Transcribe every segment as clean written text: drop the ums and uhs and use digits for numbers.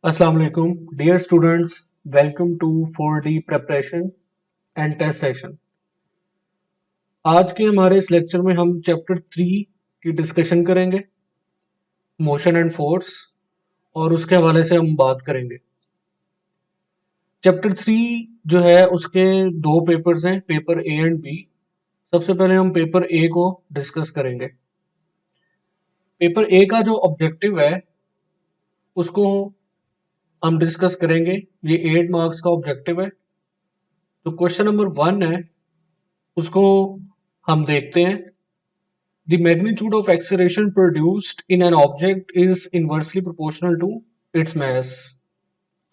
Assalamu alaikum, dear students. Welcome to 4D preparation and test session. आज के हमारे इस लेक्चर में हम चैप्टर 3 की डिस्कशन करेंगे, मोशन एंड फोर्स, और उसके हवाले से हम बात करेंगे। चैप्टर 3 जो है उसके दो पेपर्स हैं, पेपर ए एंड बी। सबसे पहले हम पेपर ए को डिस्कस करेंगे। पेपर ए का जो ऑब्जेक्टिव है उसको हम डिस्कस करेंगे। ये 8 मार्क्स का ऑब्जेक्टिव है। तो क्वेश्चन नंबर 1 है, उसको हम देखते हैं। The magnitude of acceleration produced in an object is inversely proportional to its mass.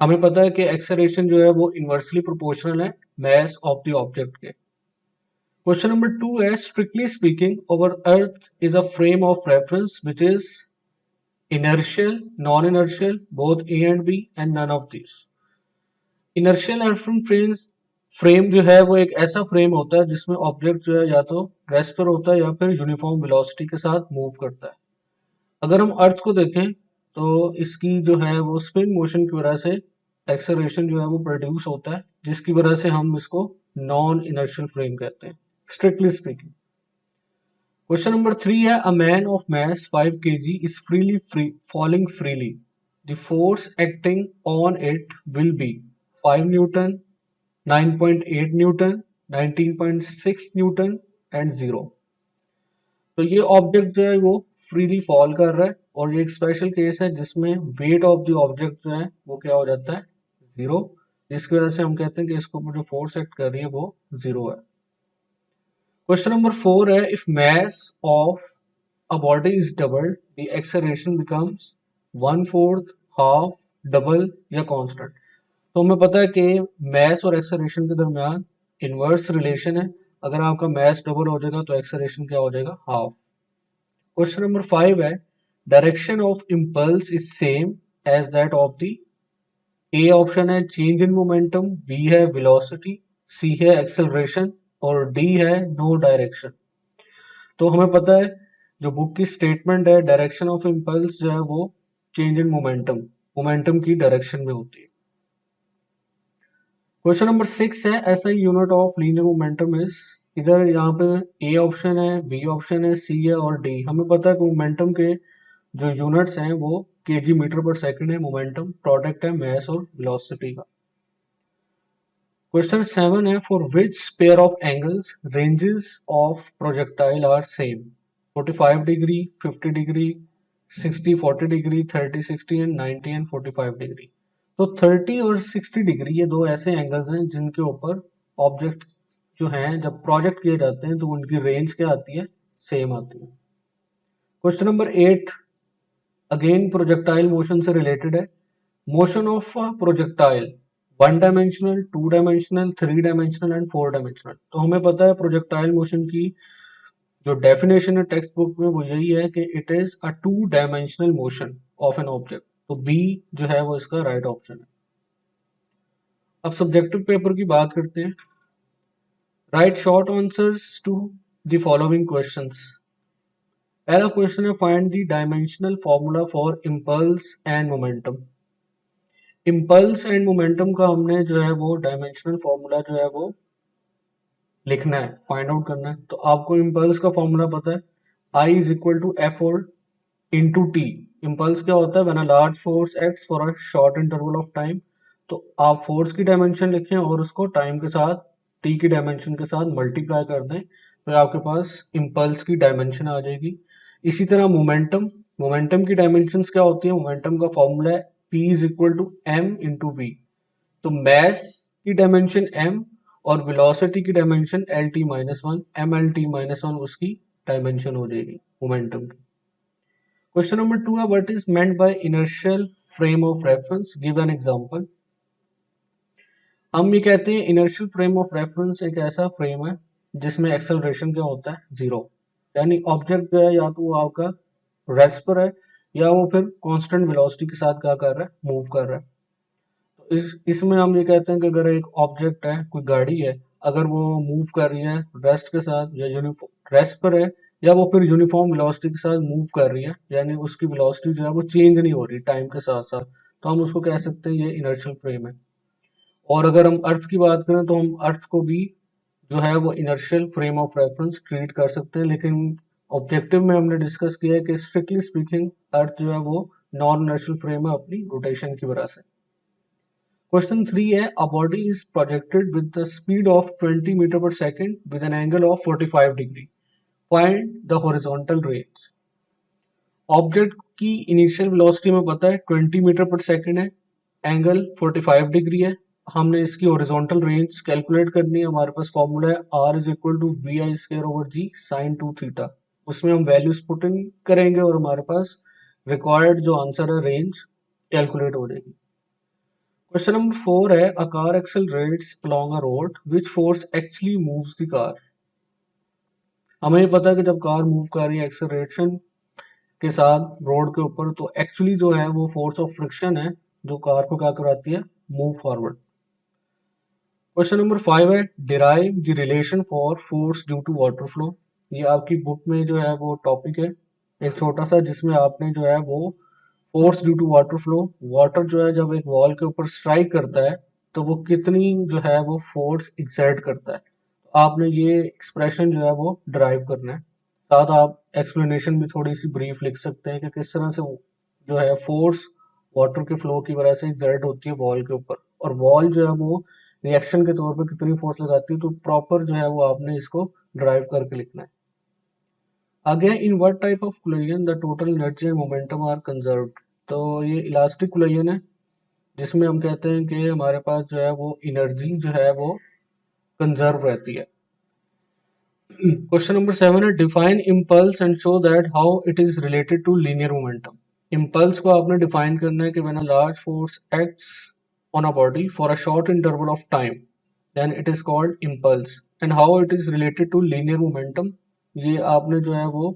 हमें पता है कि एक्सेलरेशन जो है वो इनवर्सली प्रोपोर्शनल है mass of the object के। क्वेश्चन नंबर 2 है, strictly speaking, our earth is a frame of reference which is inertial, non-inertial, both A and B, and none of these. Inertial reference frame जो है वो एक ऐसा frame होता है जिसमें ऑब्जेक्ट जो है या तो रेस्ट पर होता है या फिर यूनिफॉर्म वेलोसिटी के साथ मूव करता है। अगर हम अर्थ को देखें तो इसकी जो है वो स्पिन मोशन की वजह से एक्सेलरेशन जो है वो प्रोड्यूस होता है, जिसकी वजह से हम इसको नॉन इनर्शियल फ्रेम कहते हैं, स्ट्रिक्टली स्पीकिंग। क्वेश्चन नंबर 3 है, a man of mass 5 kg is falling freely. The force acting on it will be 5 Newton, 9.8 Newton, 19.6 Newton and 0. तो ये ऑब्जेक्ट जो है वो फ्रीली फॉल कर रहा है, और ये एक स्पेशल केस है जिसमें वेट ऑफ द ऑब्जेक्ट जो है वो क्या हो जाता है, जीरो, जिसकी वजह से हम कहते हैं कि इसके ऊपर जो फोर्स एक्ट कर रही है वो जीरो है। क्वेश्चन नंबर 4 है, if mass of a body is doubled, the acceleration becomes 1/4, half, double या कांस्टेंट। तो हमें पता है कि mass और acceleration के दरमियान इनवर्स रिलेशन है। अगर आपका mass डबल हो जाएगा तो acceleration क्या हो जाएगा, हाफ। क्वेश्चन नंबर 5 है, direction of impulse is same as that of the. A option है चेंज इन मोमेंटम, बी है वेलोसिटी, सी है एक्सेलरेशन, और डी है नो डायरेक्शन। तो हमें पता है जो बुक की स्टेटमेंट है, डायरेक्शन ऑफ इम्पल्स जो है वो चेंज इन मोमेंटम, मोमेंटम की डायरेक्शन में होती है। क्वेश्चन नंबर 6 है, ऐसा unit of linear momentum is. इधर यहाँ पे ए ऑप्शन है, बी ऑप्शन है, सी है और डी। हमें पता है कि मोमेंटम के जो यूनिट्स हैं वो केजी मीटर पर सेकंड है। मोमेंटम प्रोडक्ट है मैस और वेलोसिटी का। क्वेश्चन 7 है, for which pair of angles ranges of projectile are same. 45 degree, 50 degree, 60 40 degree, 30 60 and 90 and 45 degree. तो 30 और 60 डिग्री ये दो ऐसे एंगल्स हैं जिनके ऊपर ऑब्जेक्ट जो हैं जब प्रोजेक्ट किए जाते हैं तो उनकी रेंज क्या आती है, सेम आती है। Question number 8 again projectile motion से रिलेटेड है। Motion of projectile 1 dimensional, 2 dimensional, 3 dimensional and 4 dimensional. तो हमें पता है प्रोजेक्टाइल मोशन की जो डेफिनेशन है टेक्स्ट बुक में वो यही है कि it is a 2 dimensional motion of an object. तो बी जो है वो इसका राइट ऑप्शन है। अब सब्जेक्टिव पेपर की बात करते हैं। Write short answers to the following questions. पहला क्वेश्चन है, find the dimensional formula for impulse and momentum. Impulse and momentum का हमने जो है वो डायमेंशनल फॉर्मूला जो है वो लिखना है, फाइंड आउट करना है। तो आपको इम्पल्स का फॉर्मूला पता है, I is equal to F old into T. Impulse क्या होता है, when a large force acts for a short interval of time. तो आप फोर्स की डायमेंशन लिखें और उसको टाइम के साथ टी की डायमेंशन के साथ मल्टीप्लाई कर दें, तो आपके पास इम्पल्स की डायमेंशन आ जाएगी। इसी तरह मोमेंटम, मोमेंटम की डायमेंशंस क्या होती है, मोमेंटम का फॉर्मूला है p is equal to m into v. तो मैस की डायमेंशन m और वेलोसिटी की dimension L T minus one, M L T minus one उसकी डायमेंशन हो जाएगी मोमेंटम की। क्वेश्चन नंबर 2 है, what is meant by inertial frame of reference, give an example. हम ये कहते हैं इनर्शियल फ्रेम ऑफ रेफरेंस एक ऐसा फ्रेम है जिसमें एक्सेलरेशन क्या होता है, जीरो। यानी ऑब्जेक्ट जो है या तो वो आपका रेस्ट पर है या वो फिर कांस्टेंट वेलोसिटी के साथ क्या कर रहा है, मूव कर रहा है। तो इसमें हम ये कहते हैं कि अगर एक ऑब्जेक्ट है, कोई गाड़ी है, अगर वो मूव कर रही है रेस्ट के साथ या यूनिफॉर्म रेस्ट पर है या वो फिर यूनिफॉर्म वेलोसिटी के साथ मूव कर रही है, यानी उसकी वेलोसिटी जो है वो चेंज नहीं हो रही टाइम के साथ साथ, तो हम उसको कह सकते हैं ये इनर्शियल फ्रेम है। और अगर हम अर्थ की बात करें तो हम अर्थ को भी जो है वो inertial frame of reference treat कर सकते हैं, लेकिन ऑब्जेक्टिव में हमने डिस्कस किया है कि स्ट्रिक्टली स्पीकिंग अर्थ जो है वो नॉन इनर्शियल फ्रेम है अपनी रोटेशन की वजह से। क्वेश्चन 3 है, a body is projected with the speed of 20 metre per second with an angle of 45 degree, find the horizontal range. Object की इनिशियल वेलोसिटी में पता है 20 मीटर पर सेकेंड है, एंगल 45 डिग्री है। हमने इसकी हॉरिजॉन्टल रेंज कैलकुलेट करनी है। हमारे पास फॉर्मूला है R is equal to we i square over ji sine 2 थीटा। उसमें हम वैल्यूज पुट इन करेंगे और हमारे पास रिक्वायर्ड जो आंसर है रेंज कैलकुलेट हो जाएगी। क्वेश्चन नंबर 4 है, a car accelerates along a road which force actually moves the car. हमें पता है कि जब कार मूव कर रही है एक्सेलरेशन के साथ रोड के ऊपर, तो एक्चुअली जो है वो फोर्स ऑफ फ्रिक्शन है जो कार को क्या कराती है, मूव फॉरवर्ड। क्वेश्चन नंबर 5 है, derive the relation for force due to water flow. ये आपकी बुक में जो है वो टॉपिक है एक छोटा सा, जिसमें आपने जो है वो force due to water flow, water जो है जब एक वॉल के ऊपर स्ट्राइक करता है तो वो कितनी जो है वो फोर्स एक्सर्ट करता है, तो आपने ये एक्सप्रेशन जो है वो डिराइव करना है। साथ आप एक्सप्लेनेशन भी थोड़ी सी ब्रीफ लिख सकते हैं कि किस तरह से जो है फोर्स वाटर के फ्लो की वजह से एक्सर्ट होती है वॉल के ऊपर, और वॉल जो है वो रिएक्शन के तौर पर कितनी फोर्स लगाती है, तो प्रॉपर जो है वो आपने इसको ड्राइव करके लिखना है। आगे, in what type of collision the total energy and momentum are conserved. तो ये इलास्टिक कोलिजन है, जिसमें हम कहते हैं कि हमारे पास जो है वो एनर्जी जो है वो कंजर्व रहती है। क्वेश्चन नंबर 7 है, define impulse and show that how it is related to linear momentum. Impulse को आपने डिफाइन करना है कि when a large force acts on a body for a short interval of time, then it is called impulse, and how it is related to linear momentum, ये आपने जो है वो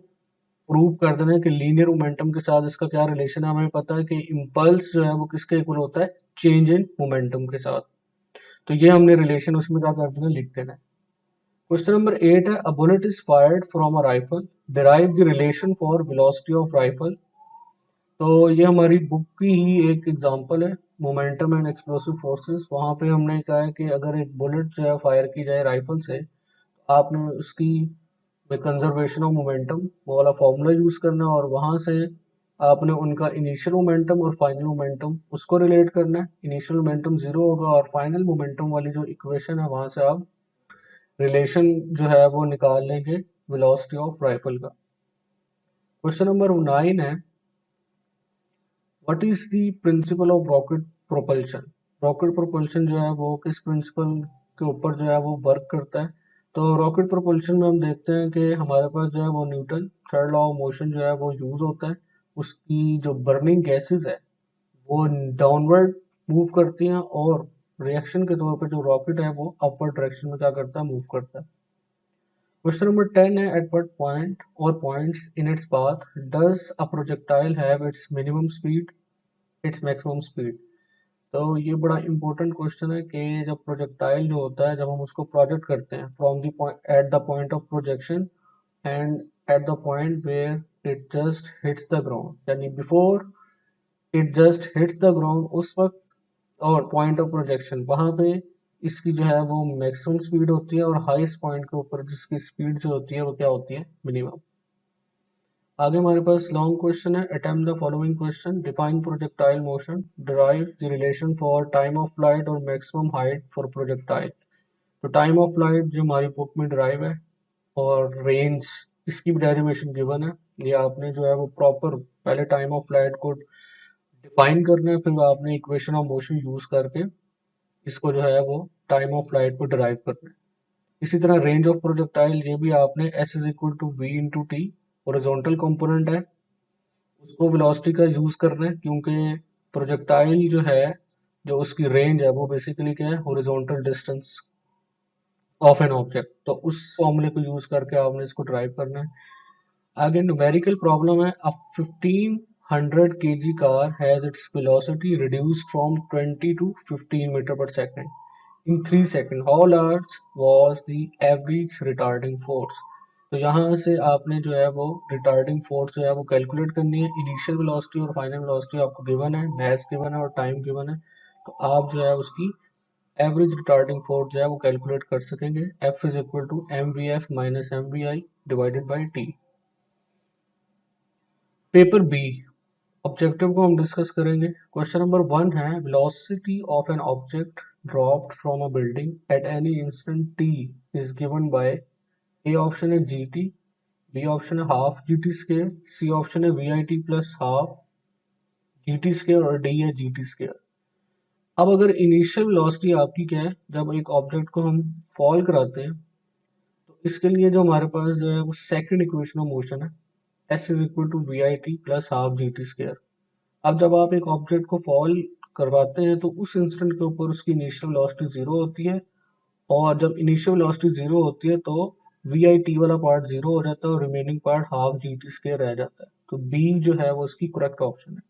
प्रूव कर देना है कि लीनियर मोमेंटम के साथ इसका क्या रिलेशन है। हमें पता है कि इम्पल्स जो है वो किसके इक्वल होता है, चेंज इन मोमेंटम के साथ। तो ये हमने रिलेशन उसमें क्या कर देना, लिख देना है। क्वेश्चन नंबर 8 है, a bullet is fired from a rifle, derive the relation for velocity of rifle. तो ये हमारी बुक की ही एक एग्जांपल है, मोमेंटम एंड एक्सप्लोसिव फोर्सेस। वहाँ पे हमने कहा है कि अगर एक बुलेट जो है फायर की जाए राइफल से, आपने उसकी कंजर्वेशन ऑफ मोमेंटम वो वाला फॉर्मूला यूज करना है, और वहाँ से आपने उनका इनिशियल मोमेंटम और फाइनल मोमेंटम उसको रिलेट करना है। इनिशियल मोमेंटम जीरो होगा और फाइनल मोमेंटम वाली जो इक्वेशन है वहाँ से आप रिलेशन जो है वो निकाल लेंगे वेलोसिटी ऑफ राइफल का। क्वेश्चन नंबर 9 है, what is the principle of rocket propulsion. Rocket propulsion जो है वो किस प्रिंसिपल के ऊपर जो है वो वर्क करता है। तो रॉकेट प्रोपल्शन में हम देखते हैं कि हमारे पास जो है वो Newton third law of motion जो है वो यूज होता है। उसकी जो बर्निंग गैसेस है वो डाउनवर्ड मूव करती हैं, और रिएक्शन के तौर पर जो रॉकेट है वो अपवर्ड डायरेक्शन में क्या करता है, मूव करता है। क्वेश्चन नंबर 10 है, एट व्हाट पॉइंट और points in its path does a projectile have it's minimum speed, its maximum speed. तो ये बड़ा इंपॉर्टेंट क्वेश्चन है कि जब प्रोजेक्टाइल जो होता है, जब हम उसको प्रोजेक्ट करते हैं from the point at the point of projection and at the point where it just hits the ground, यानी before it just hits the ground उस वक्त, और पॉइंट ऑफ प्रोजेक्शन वहां पे इसकी जो है वो मैक्सिमम स्पीड होती है, और हाईएस्ट पॉइंट के ऊपर जिसकी स्पीड जो होती है वो क्या होती है, मिनिमम। आगे हमारे पास लॉन्ग क्वेश्चन है, attempt the following question, define projectile motion, derive the relation for time of flight और मैक्सिमम हाइट फॉर प्रोजेक्टाइल। तो टाइम ऑफ फ्लाइट जो हमारी बुक में डिराइव है, और रेंज इसकी भी डेरिवेशन गिवन है। ये आपने जो है वो प्रॉपर पहले टाइम ऑफ फ्लाइट को डिफाइन करना है, फिर आपने इक्वेशन ऑफ मोशन यूज करके इसको जो है वो टाइम ऑफ फ्लाइट को डिराइव करना है। इसी तरह रेंज ऑफ प्रोजेक्टाइल, ये भी आपने s is equal to v into t, horizontal component है, उसको वेलोसिटी का यूज करना है, क्योंकि प्रोजेक्टाइल जो है जो उसकी रेंज है वो बेसिकली क्या है, horizontal distance of an object. तो उस फॉर्मूले को यूज करके आपने इसको ड्राइव करना है। आगे न्यूमेरिकल प्रॉब्लम है, a 1500 kg car has its velocity reduced from 20 to 15 metre per second in 3 second, how large was the average retarding force. तो यहाँ से आपने जो है वो रिटार्डिंग फोर्स जो है वो कैलकुलेट करनी है। इनिशियल वेलोसिटी और फाइनल वेलोसिटी आपको गिवन है, मास गिवन है और टाइम गिवन है। तो आप जो है उसकी एवरेज रिटार्डिंग फोर्स जो है वो कैलकुलेट कर सकेंगे। F is equal to mvf minus mvi divided by t। Paper B objective को हम डिस्कस करेंगे। क्वेश्चन नंबर 1 है velocity of an object dropped from a building at any instant t is given by, A option है gt, B option है half gt square, C option है vit plus half gt square और D है gt square. अब अगर initial velocity आपकी क्या है, जब एक ऑब्जेक्ट को हम फॉल कराते हैं तो इसके लिए जो हमारे पास जो है वो सेकंड इक्वेशन ऑफ मोशन है, s is equal to vit plus half gt square. अब जब आप एक ऑब्जेक्ट को फॉल करवाते हैं तो उस इंस्टेंट के ऊपर उसकी इनिशियल वेलोसिटी जीरो होती है, और जब इनिशियल वेलोसिटी जीरो होती है तो vit वाला पार्ट जीरो हो जाता है और remaining part half gt square रह जाता है। तो बी जो है वो उसकी करेक्ट ऑप्शन है।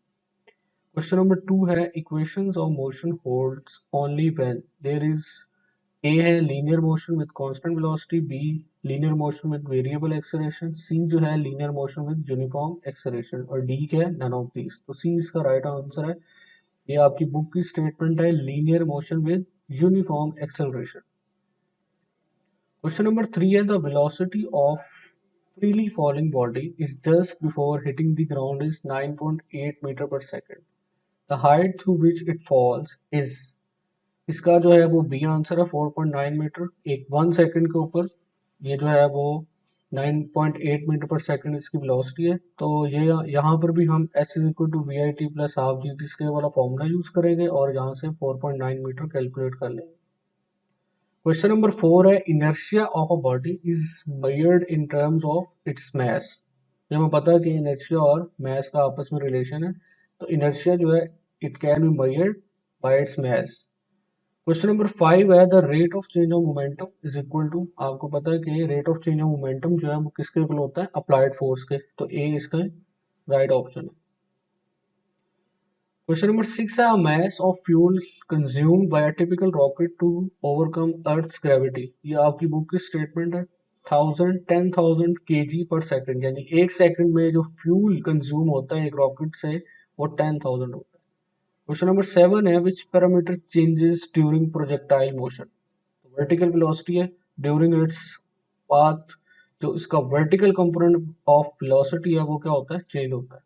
क्वेश्चन नंबर 2 है equations of motion holds only when there is, A है linear motion with constant velocity, B linear motion with variable acceleration, C जो है linear motion with uniform acceleration और डी क्या है none of these. तो सी इसका right answer है। ये आपकी बुक की स्टेटमेंट है, linear motion with uniform acceleration. Question number 3 है the velocity of freely falling body is just before hitting the ground is 9.8 meter per second. The height through which it falls is, इसका जो है वो B answer है 4.9 metre एक 1 second के ऊपर। ये जो है वो 9.8 मीटर पर सेकंड इसकी वेलोसिटी है। तो ये यहाँ पर भी हम s is equal to we i t plus half g t square वाला फॉर्मूला यूज करेंगे और यहाँ से 4.9 मीटर कैलकुलेट कर लेंगे। क्वेश्चन नंबर 4 है inertia of a body is measured in terms of its mass. ये हमें पता है कि इनर्शिया और मास का आपस में रिलेशन है, तो इनर्शिया जो है it can be measured by its mass. Question number 5 है the rate of change of momentum is equal to, आपको पता है कि rate of change of momentum जो है वो किसके इक्वल होता है, अप्लाइड फोर्स के। तो ए इसका राइट ऑप्शन है। क्वेश्चन नंबर 6 है mass of fuel consumed by a typical rocket to overcome Earth's gravity। ये आपकी बुक की स्टेटमेंट है, 1000 kg पर सेकंड, यानी एक सेकंड में जो फ्यूल कंज्यूम होता है एक रॉकेट से वो 10,000 होता है। क्वेश्चन नंबर 7 है which parameter changes during projectile motion. Vertical velocity है, ड्यूरिंग इट्स पाथ जो इसका वर्टिकल कंपोनेंट ऑफ वेलोसिटी है वो क्या होता है, चेंज होता है।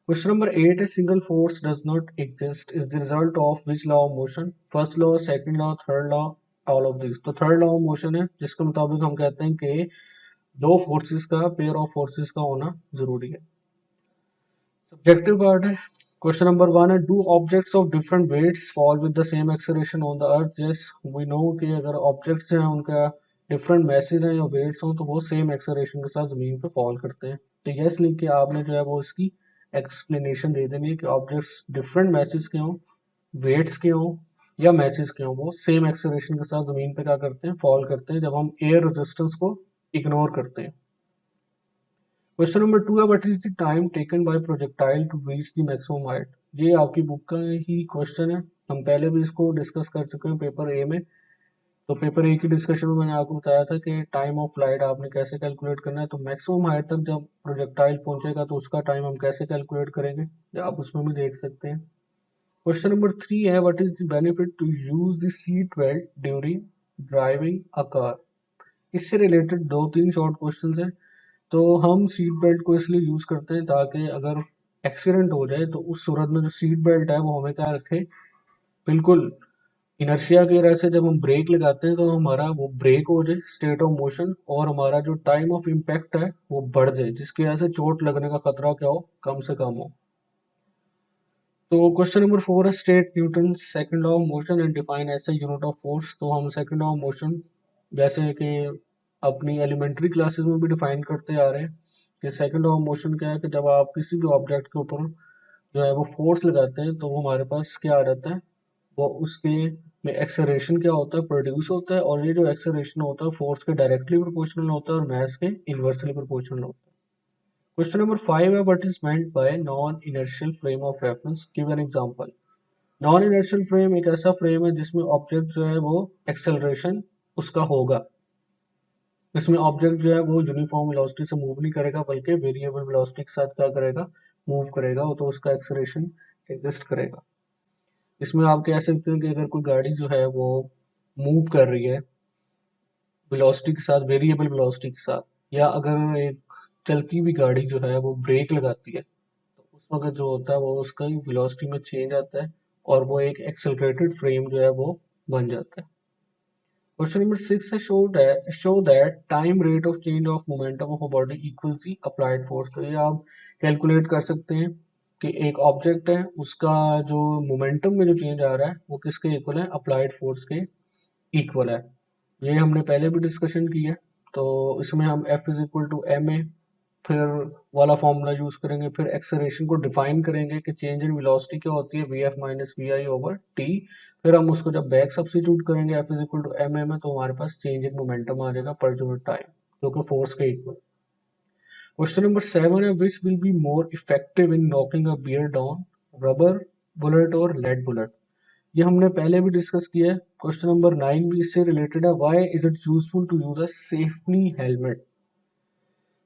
क्वेश्चन नंबर 8 है single force does not exist is the result of which law of motion, first law, second law, third law, all of this. तो थर्ड लॉ ऑफ मोशन है जिसके मुताबिक हम कहते हैं कि दो फोर्सेस का पेयर ऑफ फोर्सेस का होना जरूरी है। सब्जेक्टिव पार्ट है। क्वेश्चन नंबर 1 है do objects of different weights fall with the same acceleration on the earth. Yes we know कि अगर ऑब्जेक्ट्स हैं उनका डिफरेंट मैसेज हैं या वेट्स हों तो वो सेम एक्सेलरेशन के साथ जमीन पे फॉल करते हैं। तो यस लिख के आपने जो है वो इसकी एक्सप्लेनेशन दे देनी है कि ऑब्जेक्ट्स डिफरेंट मैसेज के हों, वेट्स के हों या मैसेज के हों, वो सेम एक्सेलरेशन के साथ जमीन पे क्या करते हैं, फॉल करते हैं जब हम एयर रेजिस्टेंस को इग्नोर करते हैं। क्वेश्चन नंबर 2 है what is the time taken by projectile to reach the maximum height. ये आपकी बुक का ही क्वेश्चन है, हम पहले भी इसको डिस्कस कर चुके हैं पेपर ए में। तो पेपर ए की डिस्कशन में मैंने आपको बताया था कि टाइम ऑफ फ्लाइट आपने कैसे कैलकुलेट करना है। तो मैक्सिमम हाइट तक जब प्रोजेक्टाइल पहुंचेगा तो उसका टाइम हम कैसे कैलकुलेट करेंगे, ये आप उसमें भी देख सकते हैं। क्वेश्चन नंबर 3 है what is the benefit to use the seat belt during driving a car. इससे रिलेटेड 2-3 शॉर्ट क्वेश्चंस हैं। तो हम सीट बेल्ट को इसलिए यूज करते हैं ताकि अगर एक्सीडेंट हो जाए तो उस सूरत में जो सीट बेल्ट है वो हमें क्या रखे, बिल्कुल इनर्शिया की वजह से जब हम ब्रेक लगाते हैं तो हमारा वो ब्रेक हो जाए स्टेट ऑफ मोशन और हमारा जो टाइम ऑफ इम्पैक्ट है वो बढ़ जाए, जिसकी वजह से चोट लगने का खतरा क्या हो, कम से कम हो। तो क्वेश्चन नंबर 4 है state Newton second law of motion and define as a unit of force. तो हम सेकंड लॉ ऑफ मोशन जैसे कि अपनी एलिमेंट्री क्लासेस में भी डिफाइन करते आ रहे हैं कि सेकंड लॉ ऑफ मोशन क्या है कि जब आप किसी भी ऑब्जेक्ट के ऊपर जो है वो फोर्स लगाते हैं तो वो हमारे पास क्या आ जाता है, वो उसके में एक्सेलरेशन क्या होता है, प्रोड्यूस होता है, और ये जो एक्सेलरेशन होता है फोर्स के डायरेक्टली प्रोपोर्शनल होता है और मास के इन्वर्सली प्रोपोर्शनल होता है। क्वेश्चन नंबर 5 है what is meant bye non inertial frame of reference, give an example. Non inertial frame एक ऐसा फ्रेम है जिसमें ऑब्जेक्ट जो है वो एक्सेलरेशन उसका होगा। इसमें ऑब्जेक्ट जो है वो यूनिफॉर्म वेलोसिटी से मूव नहीं करेगा, बल्कि वेरिएबल वेलोसिटी के साथ क्या करेगा, मूव करेगा, तो उसका एक्सेलरेशन एग्जिस्ट करेगा। इसमें आप कह सकते हैं कि अगर कोई गाड़ी जो है वो मूव कर रही है वेलोसिटी के साथ, वेरिएबल वेलोसिटी के साथ, या अगर एक चलती हुई गाड़ी जो है वो ब्रेक लगाती है, तो उस वक्त जो होता है वो उसका वेलोसिटी में चेंज आता है और वो एक एक्सेलरेटेड फ्रेम जो है वो बन जाता है। क्वेश्चन नंबर 6 है, show that time rate of change of momentum of a body equals the applied force। तो ये आप कैलकुलेट कर सकते हैं कि एक ऑब्जेक्ट है, उसका जो मोमेंटम में जो चेंज आ रहा है वो किसके इक्वल है, अप्लाइड फोर्स के इक्वल है। ये हमने पहले भी डिस्कशन की है। तो इसमें हम F is equal to M A फिर वाला फॉर्मूला यूज करेंगे, फिर एक्सेलरेशन को डिफाइन करेंगे कि चेंज इन वेलोसिटी क्या होती है, V F minus V I over T. फिर हम उसको जब बैक सब्सिट्यूट करेंगे F is equal to M A में, तो हमारे पास चेंज इन मोमेंटम आ जाएगा पर यूनिट टाइम, जो कि फोर्स के इक्वल। क्वेश्चन नंबर 7 है, which will be more effective in knocking a bear down, rubber bullet और लेड बुलेट। ये हमने पहले भी डिस्कस किया है। क्वेश्चन नंबर 9 भी इससे रिलेटेड है, why is it useful to use a safety helmet.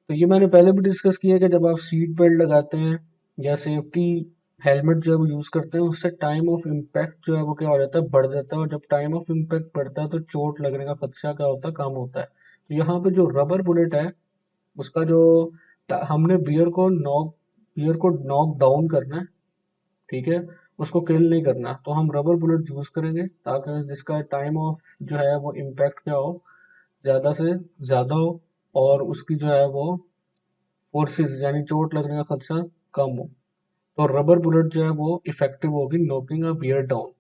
तो ये मैंने पहले भी डिस्कस किया है कि जब आप सीट बेल्ट लगाते हैं या सेफ्टी हेलमेट जो है वो यूज करते हैं, उससे टाइम ऑफ इम्पैक्ट जो है वो क्या हो जाता है, बढ़ जाता है। और जब टाइम ऑफ इम्पैक्ट बढ़ता है तो चोट लगने का खदशा क्या होता है, कम होता है। तो यहाँ पे जो रबर बुलेट है उसका जो हमने बियर को नॉक डाउन करना है, ठीक है, उसको किल नहीं करना। तो हम रबर बुलेट यूज करेंगे ताकि जिसका टाइम ऑफ जो है वो इम्पैक्ट क्या हो, ज्यादा से ज्यादा हो, और उसकी जो है वो फोर्सेस यानी चोट लगने का खदशा कम हो। तो रबर बुलेट जो है वो इफेक्टिव होगी knocking a bear down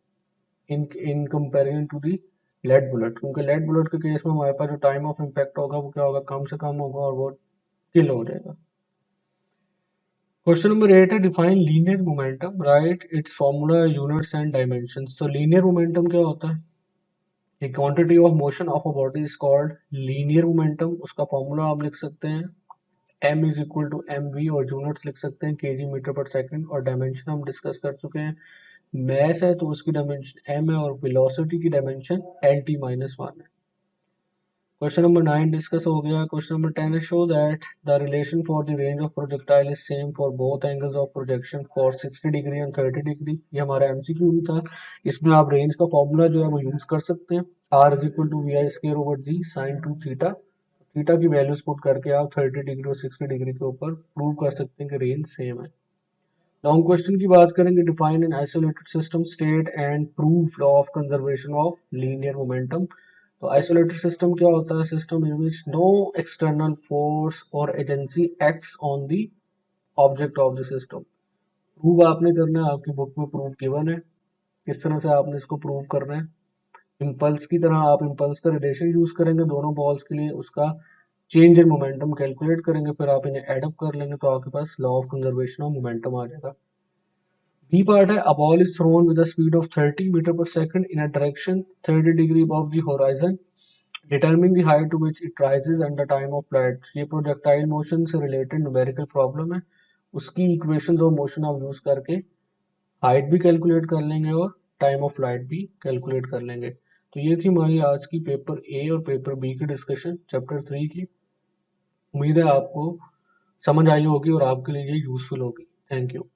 in in comparison to the lead bullet, क्योंकि लेड बुलेट के केस में हमारे पास जो टाइम ऑफ इम्पैक्ट होगा वो क्या होगा, कम से कम होगा और वो किल हो जाएगा। क्वेश्चन नंबर 8 है, define linear momentum, right it's formula, units and dimensions. तो लीनियर मोमेंटम क्या होता है, A quantity of motion of a body is called linear momentum। उसका फॉर्मूला आप लिख सकते हैं m is equal to M V, और यूनिट्स लिख सकते हैं केजी मीटर पर सेकंड, और डायमेंशन हम डिस्कस कर चुके हैं। मैस है तो उसकी डायमेंशन m है, और वेलोसिटी की dimension L T minus one है। क्वेश्चन नंबर 9 डिस्कस हो गया। क्वेश्चन नंबर 10 है, show that the relation for the range of projectile is same for both angles of projection for 60 degree and 30 degree. ये हमारा MCQ भी था। इसमें आप रेंज का फॉर्मूला जो है वो यूज कर सकते हैं, R is equal to we I square over ji sine two theta. Theta की वैल्यूज पुट करके आप 30 डिग्री और 60 डिग्री के ऊपर प्रूव कर सकते हैं कि रेंज सेम है। लॉन्ग क्वेश्चन की बात करेंगे, define an isolated system, state and prove law of conservation of linear momentum. तो आइसोलेटेड सिस्टम क्या होता है, system in which no external force और agency acts on the object of the system. Prove आपने करना है, आपकी बुक में प्रूफ गिवन है, किस तरह से आपने इसको प्रूव करना है। इम्पल्स की तरह आप इम्पल्स का रिलेशन यूज करेंगे दोनों बॉल्स के लिए, उसका चेंज इन मोमेंटम कैलकुलेट करेंगे, फिर आप इन्हें एडअप कर लेंगे, तो आपके पास law of conservation of momentum आ जाएगा। बी पार्ट है, a ball is thrown with a speed of 30 meter per second in a direction 30 degree above the horizon, determining the height to which it rises and the time of flight। ये projectile motion से related numerical problem है, उसकी equations of motion आप use करके height भी calculate कर लेंगे और टाइम ऑफ फ्लाइट भी कैलकुलेट कर लेंगे। तो ये थी हमारी आज की पेपर ए और पेपर बी की डिस्कशन चैप्टर 3 की। उम्मीद है आपको समझ आई होगी और आपके लिए ये यूजफुल होगी। Thank you.